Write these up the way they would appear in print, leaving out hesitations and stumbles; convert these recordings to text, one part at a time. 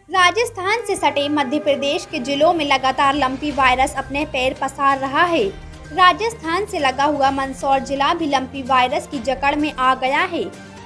राजस्थान से सटे मध्य प्रदेश के जिलों में लगातार लंपी वायरस अपने पैर पसार रहा है। राजस्थान से लगा हुआ मंदसौर जिला भी लंपी वायरस की जकड़ में आ गया है।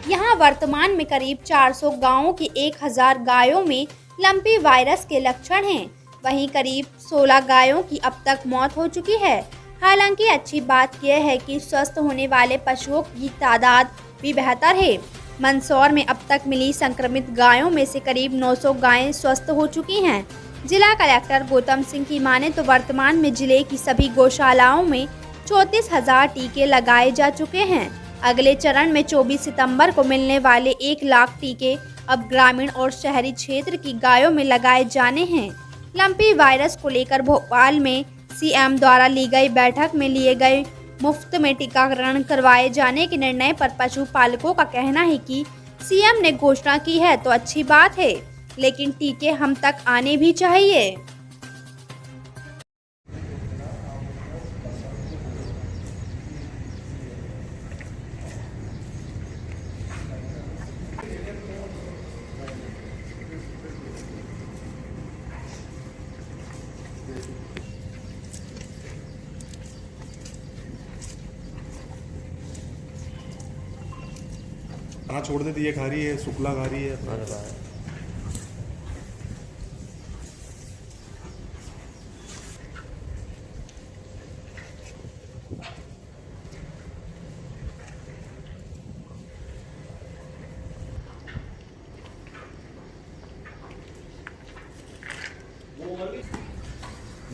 यहाँ वर्तमान में करीब 400 गांवों की 1000 गायों में लंपी वायरस के लक्षण हैं। वहीं करीब 16 गायों की अब तक मौत हो चुकी है। हालांकि अच्छी बात यह है कि स्वस्थ होने वाले पशुओं की तादाद भी बेहतर है। मंदसौर में अब तक मिली संक्रमित गायों में से करीब 900 गायें स्वस्थ हो चुकी हैं। जिला कलेक्टर गौतम सिंह की माने तो वर्तमान में जिले की सभी गौशालाओं में 34,000 टीके लगाए जा चुके हैं। अगले चरण में 24 सितंबर को मिलने वाले 1 लाख टीके अब ग्रामीण और शहरी क्षेत्र की गायों में लगाए जाने हैं। लंपी वायरस को लेकर भोपाल में सीएम द्वारा ली गई बैठक में लिए गए मुफ्त में टीकाकरण करवाए जाने के निर्णय पर पशुपालकों का कहना है कि सीएम ने घोषणा की है तो अच्छी बात है, लेकिन टीके हम तक आने भी चाहिए। खाना छोड़ देती है, खा रही है, शुक्ला खा रही है।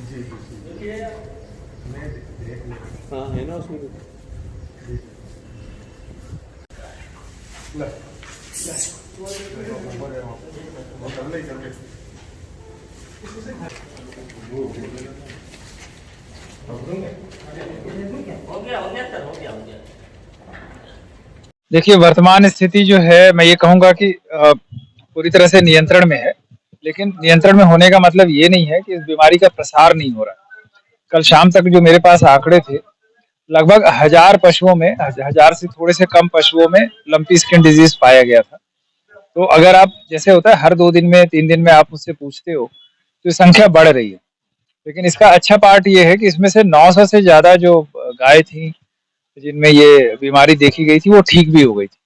जी जी हाँ है ना उसमें देखिए, वर्तमान स्थिति जो है मैं ये कहूँगा कि पूरी तरह से नियंत्रण में है। लेकिन नियंत्रण में होने का मतलब ये नहीं है कि इस बीमारी का प्रसार नहीं हो रहा है। कल शाम तक जो मेरे पास आंकड़े थे, लगभग 1000 पशुओं में, 1000 से थोड़े से कम पशुओं में लंपी स्किन डिजीज पाया गया था। तो अगर आप, जैसे होता है हर 2 दिन में 3 दिन में आप मुझसे पूछते हो, तो संख्या बढ़ रही है। लेकिन इसका अच्छा पार्ट ये है कि इसमें से 900 से ज़्यादा जो गाय थी जिनमें ये बीमारी देखी गई थी, वो ठीक भी हो गई थी।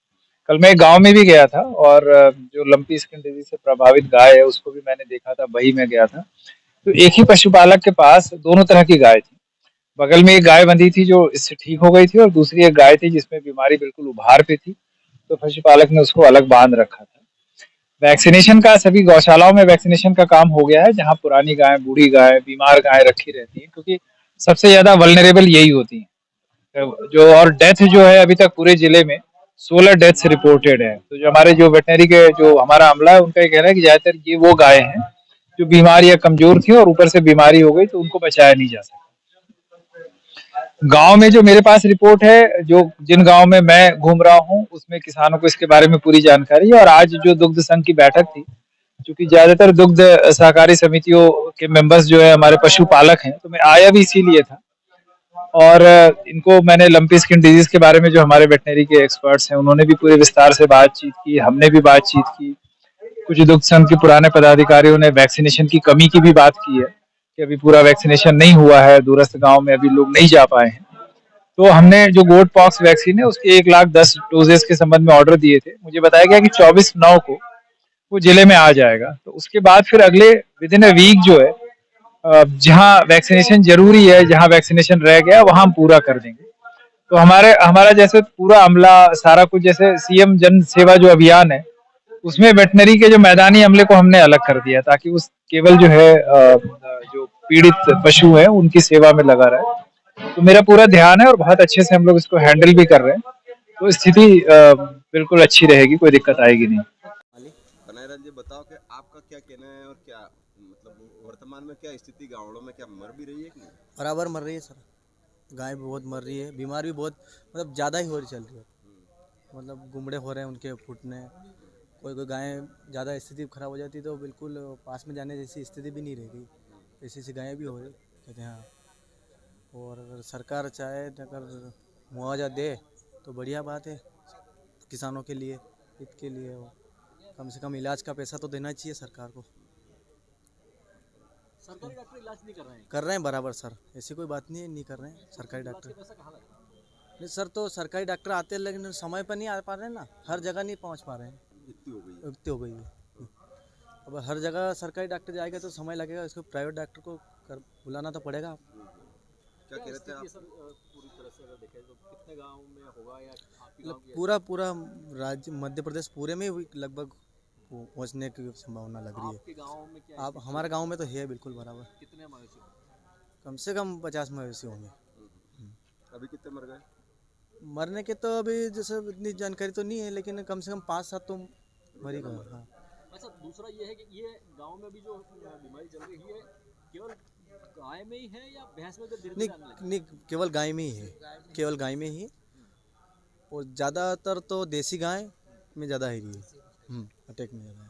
कल मैं एक गाँव में भी गया था और जो लंपी स्किन डिजीज से प्रभावित गाय है उसको भी मैंने देखा था, वही में गया था। तो एक ही पशुपालक के पास दोनों तरह की गाय थी। बगल में एक गाय बंधी थी जो इससे ठीक हो गई थी और दूसरी एक गाय थी जिसमें बीमारी बिल्कुल उभार पे थी। तो पशुपालक ने उसको अलग बांध रखा था। वैक्सीनेशन का सभी गौशालाओं में वैक्सीनेशन का काम हो गया है, जहाँ पुरानी गाय, बूढ़ी गाय, बीमार गाय रखी रहती हैं, क्योंकि सबसे ज्यादा वल्नरेबल यही होती हैं। जो और डेथ जो है अभी तक पूरे जिले में 16 डेथ्स रिपोर्टेड है। तो जो हमारे जो वेटनरी के जो हमारा अमला है उनका ये कहना है कि ज्यादातर ये वो गाय हैं जो बीमार या कमजोर थी और ऊपर से बीमारी हो गई तो उनको बचाया नहीं जा सकता। गांव में जो मेरे पास रिपोर्ट है, जो जिन गांव में मैं घूम रहा हूँ उसमें किसानों को इसके बारे में पूरी जानकारी है। और आज जो दुग्ध संघ की बैठक थी, क्योंकि ज्यादातर दुग्ध सहकारी समितियों के मेंबर्स जो है हमारे पशुपालक हैं, तो मैं आया भी इसीलिए था। और इनको मैंने लंपी स्किन डिजीज के बारे में, जो हमारे वेटनरी के एक्सपर्ट्स हैं उन्होंने भी पूरे विस्तार से बातचीत की, हमने भी बातचीत की। कुछ दुग्ध संघ के पुराने पदाधिकारियों ने वैक्सीनेशन की कमी की भी बात की है कि अभी पूरा वैक्सीनेशन नहीं हुआ है, दूरस्थ गांव में अभी लोग नहीं जा पाए हैं। तो हमने जो गोट पॉक्स वैक्सीन है उसके 1,10,000 डोजेस के संबंध में ऑर्डर दिए थे। मुझे बताया गया कि 24/9 को वो जिले में आ जाएगा। तो उसके बाद फिर अगले विद इन अ वीक जो है, जहाँ वैक्सीनेशन जरूरी है, जहाँ वैक्सीनेशन रह गया वहां हम पूरा कर देंगे। तो हमारा जैसे पूरा अमला सारा कुछ, जैसे सीएम जन सेवा जो अभियान है उसमें वेटनरी के जो मैदानी अमले को हमने अलग कर दिया, ताकि उस केवल जो है जो पीड़ित पशु है उनकी सेवा में लगा रहे। तो मेरा पूरा ध्यान है और बहुत अच्छे से हम लोग इसको हैंडल भी कर रहे हैं। तो स्थिति बिल्कुल अच्छी रहेगी, कोई दिक्कत आएगी नहीं। कन्हैया जी बताओ कि आपका क्या कहना है और क्या मतलब वर्तमान में क्या स्थिति गाँवों में, क्या मर भी रही है कि नहीं? बराबर मर रही है सर। गाय भी बहुत मर रही है, बीमार भी बहुत, मतलब ज़्यादा ही हो रही चल रही है। मतलब गुमड़े हो रहे हैं उनके फूटने। कोई कोई गाय ज़्यादा स्थिति खराब हो जाती तो बिल्कुल पास में जाने जैसी स्थिति भी नहीं रहेगी। ऐसी ऐसी गायें भी हो रही कहते हैं। और अगर सरकार चाहे अगर मुआवजा दे तो बढ़िया बात है किसानों के लिए, हित के लिए। कम से कम इलाज का पैसा तो देना चाहिए सरकार को। सरकारी डॉक्टर इलाज नहीं कर रहे हैं? कर रहे हैं बराबर सर, ऐसी कोई बात नहीं है, नहीं कर रहे हैं सरकारी डॉक्टर। पैसा कहाँ लगा? नहीं सर, तो सरकारी डॉक्टर आते हैं लेकिन समय पर नहीं आ पा रहे हैं ना, हर जगह नहीं पहुंच पा रहे हैं, इतनी हो गई है। इतनी हो गई है। अब हर जगह सरकारी डॉक्टर जाएगा तो समय लगेगा, इसको प्राइवेट डॉक्टर को बुलाना तो पड़ेगा। क्या कह रहे थे आप? सर पूरी तरह से अगर देखें तो कितने गांव में होगा या आपके गांव की पूरा राज्य मध्य प्रदेश पूरे में ही लगभग पहुंचने की संभावना लग रही है। आपके गांव में क्या आप हमारे गांव में तो है बिल्कुल बराबर, कितने मवेशी हैं? कम से कम 50 मवेशी होंगे। अभी कितने मर गए? मरने के तो अभी जैसे इतनी जानकारी तो नहीं है, लेकिन कम से कम 5-7 तो मर ही गए। हाँ, अच्छा, दूसरा ये है कि ये गांव में भी जो बीमारी चल रही है केवल गाय में ही है या भैंस में तो धीरे धीरे आने लगी? नहीं केवल गाय में ही है, केवल गाय में ही, और ज़्यादातर तो देसी गाय में ज़्यादा है ये अटैक में ज़्यादा है।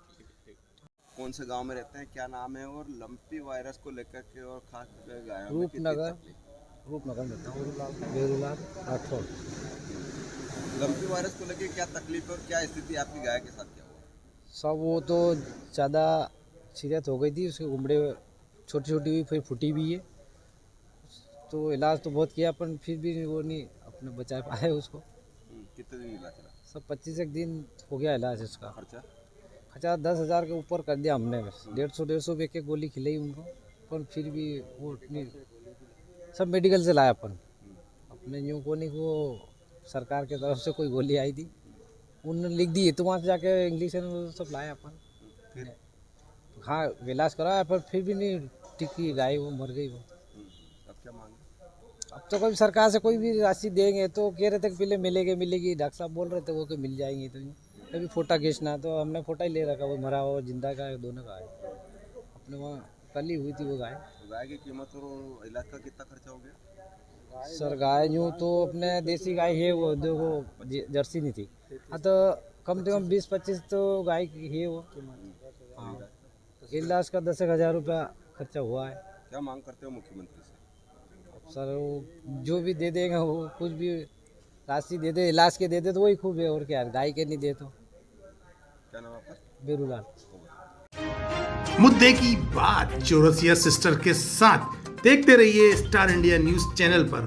कौन से गांव में रहते हैं, क्या नाम है, और लंपी वायरस को लेकर के और खास कर गायों में रूपनगर कितनी तकलीफ? रूपनगर में था बेरूलाल राठौर। लंपी वायरस को लेकर क्या तकलीफ और क्या स्थिति आपकी गाय के साथ क्या हुआ? सब वो तो ज़्यादा सीरियस हो गई थी, उसके उमड़े छोटी छोटी हुई, फिर फूटी भी है, तो इलाज तो बहुत किया पर फिर भी वो नहीं अपने बचा पाए उसको। कितने दिन इलाज चला? सब 25 एक दिन हो गया इलाज उसका। खर्चा? खर्चा 10,000 के ऊपर कर दिया हमने, 150 एक गोली खिलाई उनको, पर फिर भी वो इतनी सब मेडिकल से लाया अपन, अपने यूँ को नहीं, वो सरकार की तरफ से कोई गोली आई थी उन्होंने लिख दी, तो वहाँ से जाके इंग्लिश में सब लाया अपन, फिर हाँ इलाज कराया, पर फिर भी नहीं टिकी गाय, वो मर गई वो। अब क्या मांगे? अब तो कभी सरकार से कोई भी राशि देंगे तो कह रहे थे कि पहले मिलेगी, डॉक्टर साहब बोल रहे थे वो कि मिल जाएंगी, तो कभी फोटा खींचना, तो हमने फोटा ही ले रखा, वो मरा हुआ जिंदा का दोनों का है, अपने वहाँ कल ही हुई थी वो गाय। गाय की कीमत और इलाज का कितना खर्चा हो गया? सर गाय यूँ तो अपने देसी गाय है, वो देखो जर्सी नहीं थी, हाँ तो कम से कम 20-25 तो गाय की है वो। हाँ, इलाज का 10,000 रुपया खर्चा हुआ है। क्या मांग करते हो मुख्यमंत्री से? सर वो जो भी दे देंगे, वो कुछ भी राशि दे दे, इलाज के दे दे तो वही खूब है, और क्या है, गाय के नहीं दे तो। क्या नाम आपका? बेरूलाल। मुद्दे की बात चौरसिया सिस्टर के साथ देखते रहिए स्टार इंडिया न्यूज चैनल पर।